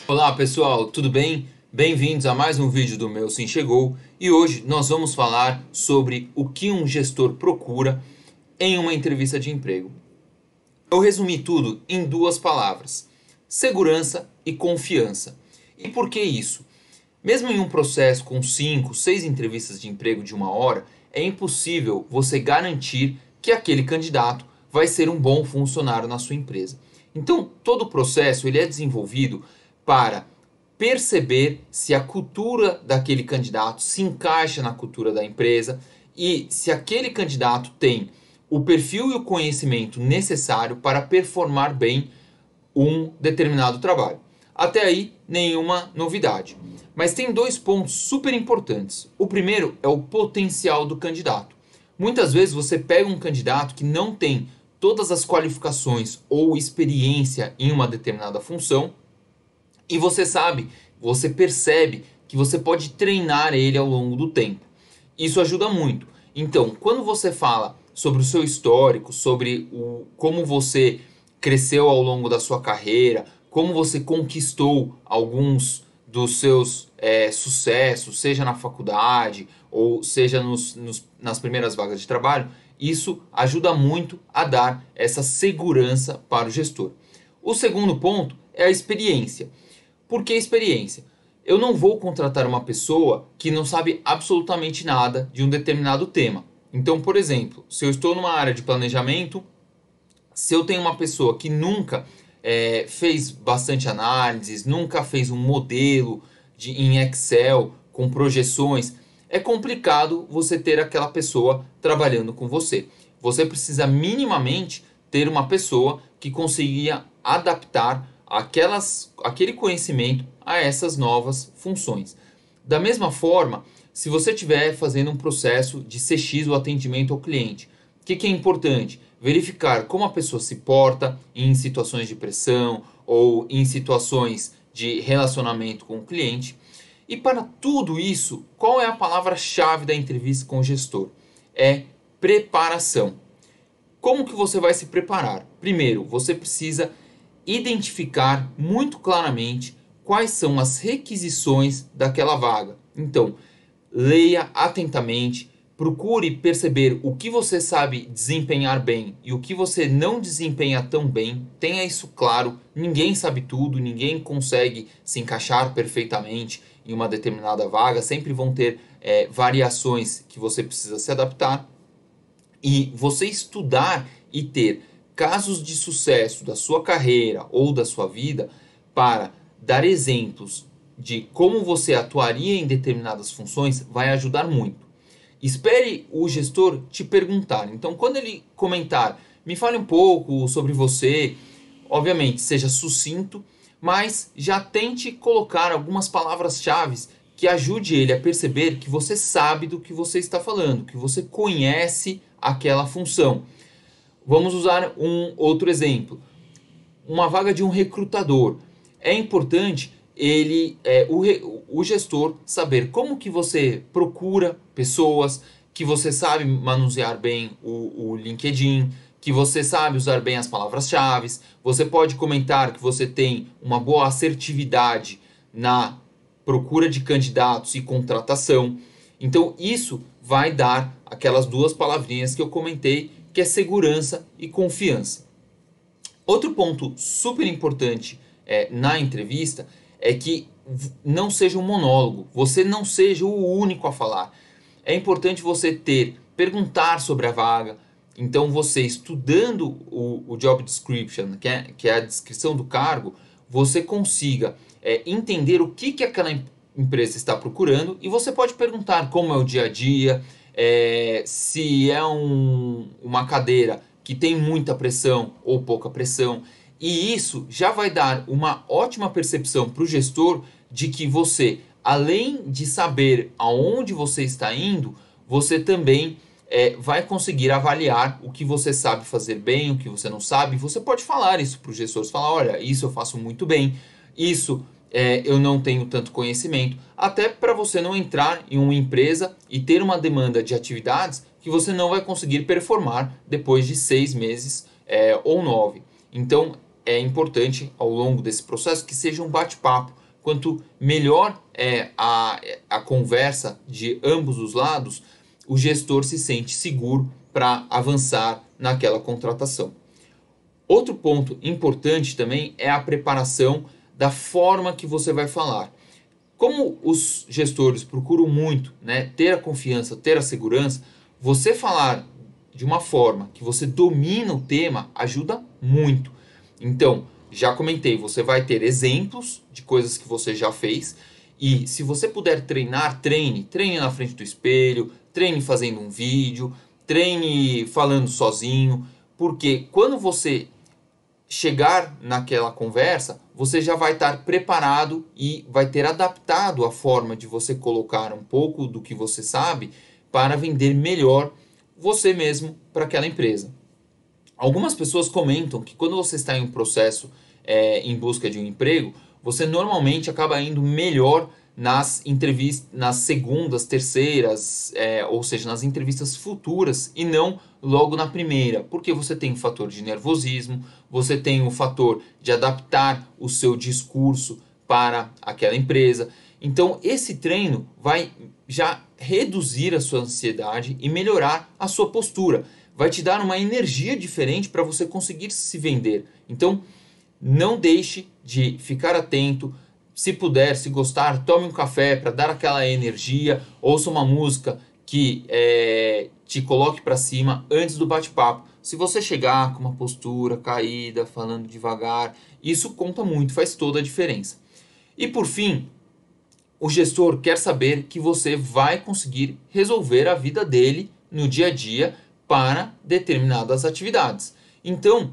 Olá pessoal, tudo bem? Bem-vindos a mais um vídeo do Meu Sim Chegou e hoje nós vamos falar sobre o que um gestor procura em uma entrevista de emprego. Eu resumi tudo em duas palavras: segurança e confiança. E por que isso? Mesmo em um processo com 5, 6 entrevistas de emprego de uma hora, é impossível você garantir que aquele candidato vai ser um bom funcionário na sua empresa. Então, todo o processo ele é desenvolvido para perceber se a cultura daquele candidato se encaixa na cultura da empresa e se aquele candidato tem o perfil e o conhecimento necessário para performar bem um determinado trabalho. Até aí, nenhuma novidade. Mas tem dois pontos super importantes. O primeiro é o potencial do candidato. Muitas vezes você pega um candidato que não tem todas as qualificações ou experiência em uma determinada função e você percebe que você pode treinar ele ao longo do tempo. Isso ajuda muito. Então, quando você fala sobre o seu histórico, sobre como você cresceu ao longo da sua carreira, como você conquistou alguns dos seus sucessos, seja na faculdade ou seja nas primeiras vagas de trabalho, isso ajuda muito a dar essa segurança para o gestor. O segundo ponto é a experiência. Por que experiência? Eu não vou contratar uma pessoa que não sabe absolutamente nada de um determinado tema. Então, por exemplo, se eu estou numa área de planejamento, se eu tenho uma pessoa que nunca fez bastante análises, nunca fez um modelo em Excel com projeções, é complicado você ter aquela pessoa trabalhando com você. Você precisa minimamente ter uma pessoa que consiga adaptar aquele conhecimento a essas novas funções. Da mesma forma, se você estiver fazendo um processo de CX, o atendimento ao cliente, o que é importante? Verificar como a pessoa se porta em situações de pressão ou em situações de relacionamento com o cliente. E para tudo isso, qual é a palavra-chave da entrevista com o gestor? É preparação. Como que você vai se preparar? Primeiro, você precisa identificar muito claramente quais são as requisições daquela vaga. Então, leia atentamente, procure perceber o que você sabe desempenhar bem e o que você não desempenha tão bem. Tenha isso claro, ninguém sabe tudo, ninguém consegue se encaixar perfeitamente em uma determinada vaga, sempre vão ter variações que você precisa se adaptar. E você estudar e ter casos de sucesso da sua carreira ou da sua vida para dar exemplos de como você atuaria em determinadas funções vai ajudar muito. Espere o gestor te perguntar. Então, quando ele comentar, me fale um pouco sobre você, obviamente, seja sucinto, mas já tente colocar algumas palavras-chave que ajude ele a perceber que você sabe do que você está falando, que você conhece aquela função. Vamos usar um outro exemplo. Uma vaga de um recrutador. É importante o gestor saber como que você procura pessoas, que você sabe manusear bem o LinkedIn, que você sabe usar bem as palavras-chave. Você pode comentar que você tem uma boa assertividade na procura de candidatos e contratação. Então isso vai dar aquelas duas palavrinhas que eu comentei, que é segurança e confiança. Outro ponto super importante na entrevista é que não seja um monólogo, você não seja o único a falar. É importante você perguntar sobre a vaga. Então você estudando o job description, que é a descrição do cargo, você consiga entender o que aquela empresa está procurando e você pode perguntar como é o dia a dia, se é uma cadeira que tem muita pressão ou pouca pressão. E isso já vai dar uma ótima percepção para o gestor de que você, além de saber aonde você está indo, você também vai conseguir avaliar o que você sabe fazer bem, o que você não sabe. Você pode falar isso para o gestor, você falar, olha, isso eu faço muito bem, isso eu não tenho tanto conhecimento, até para você não entrar em uma empresa e ter uma demanda de atividades que você não vai conseguir performar depois de 6 meses ou 9. Então, é importante ao longo desse processo que seja um bate-papo. Quanto melhor é a conversa de ambos os lados, o gestor se sente seguro para avançar naquela contratação. Outro ponto importante também é a preparação da forma que você vai falar. Como os gestores procuram muito, né, ter a confiança, ter a segurança, você falar de uma forma que você domina o tema ajuda muito. Então, já comentei, você vai ter exemplos de coisas que você já fez e se você puder treinar, treine na frente do espelho, treine fazendo um vídeo, treine falando sozinho, porque quando você chegar naquela conversa, você já vai estar preparado e vai ter adaptado a forma de você colocar um pouco do que você sabe para vender melhor você mesmo para aquela empresa. Algumas pessoas comentam que quando você está em um processo em busca de um emprego, você normalmente acaba indo melhor nas entrevistas, nas segundas, terceiras, ou seja, nas entrevistas futuras e não logo na primeira, porque você tem o fator de nervosismo, você tem o fator de adaptar o seu discurso para aquela empresa. Então, esse treino vai já reduzir a sua ansiedade e melhorar a sua postura. Vai te dar uma energia diferente para você conseguir se vender. Então, não deixe de ficar atento. Se puder, se gostar, tome um café para dar aquela energia. Ouça uma música que te coloque para cima antes do bate-papo. Se você chegar com uma postura caída, falando devagar, isso conta muito, faz toda a diferença. E por fim, o gestor quer saber que você vai conseguir resolver a vida dele no dia a dia para determinadas atividades. Então,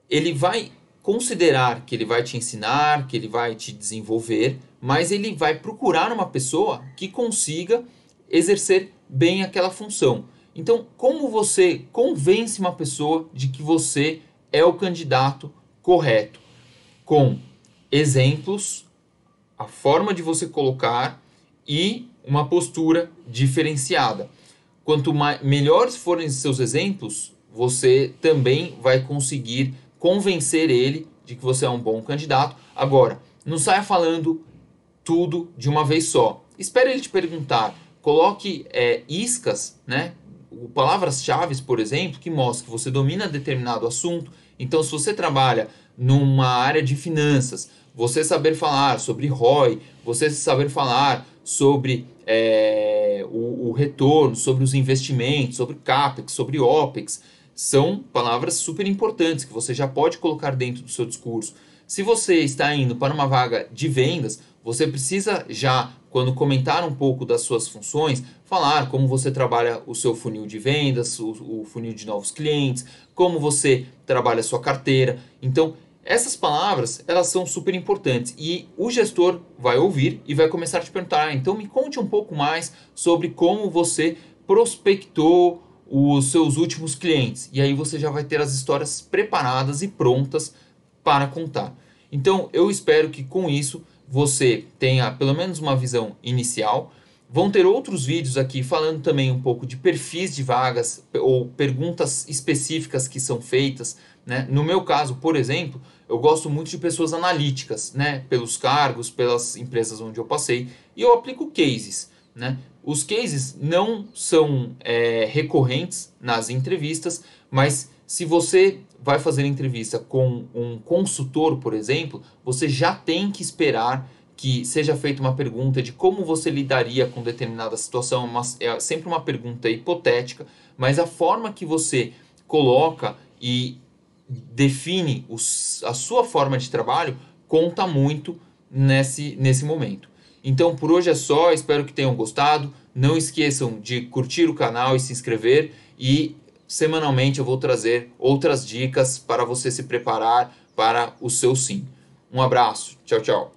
ele vai considerar que ele vai te ensinar, que ele vai te desenvolver, mas ele vai procurar uma pessoa que consiga exercer bem aquela função. Então, como você convence uma pessoa de que você é o candidato correto? Com exemplos, a forma de você colocar e uma postura diferenciada. Quanto melhores forem seus exemplos, você também vai conseguir convencer ele de que você é um bom candidato. Agora, não saia falando tudo de uma vez só. Espere ele te perguntar. Coloque iscas, né? Palavras-chave, por exemplo, que mostram que você domina determinado assunto. Então, se você trabalha numa área de finanças, você saber falar sobre ROI, você saber falar sobre o retorno, sobre os investimentos, sobre CAPEX, sobre OPEX, são palavras super importantes que você já pode colocar dentro do seu discurso. Se você está indo para uma vaga de vendas, você precisa já, quando comentar um pouco das suas funções, falar como você trabalha o seu funil de vendas, o funil de novos clientes, como você trabalha a sua carteira. Então, essas palavras, elas são super importantes e o gestor vai ouvir e vai começar a te perguntar, então me conte um pouco mais sobre como você prospectou os seus últimos clientes. E aí você já vai ter as histórias preparadas e prontas para contar. Então, eu espero que com isso você tenha pelo menos uma visão inicial. Vão ter outros vídeos aqui falando também um pouco de perfis de vagas ou perguntas específicas que são feitas, né? No meu caso, por exemplo, eu gosto muito de pessoas analíticas, né? Pelos cargos, pelas empresas onde eu passei, e eu aplico cases, né? Os cases não são recorrentes nas entrevistas, mas se você vai fazer entrevista com um consultor, por exemplo, você já tem que esperar que seja feita uma pergunta de como você lidaria com determinada situação. É sempre uma pergunta hipotética, mas a forma que você coloca e define a sua forma de trabalho conta muito nesse momento. Então por hoje é só, espero que tenham gostado. Não esqueçam de curtir o canal e se inscrever, e semanalmente eu vou trazer outras dicas para você se preparar para o seu sim. Um abraço, tchau, tchau.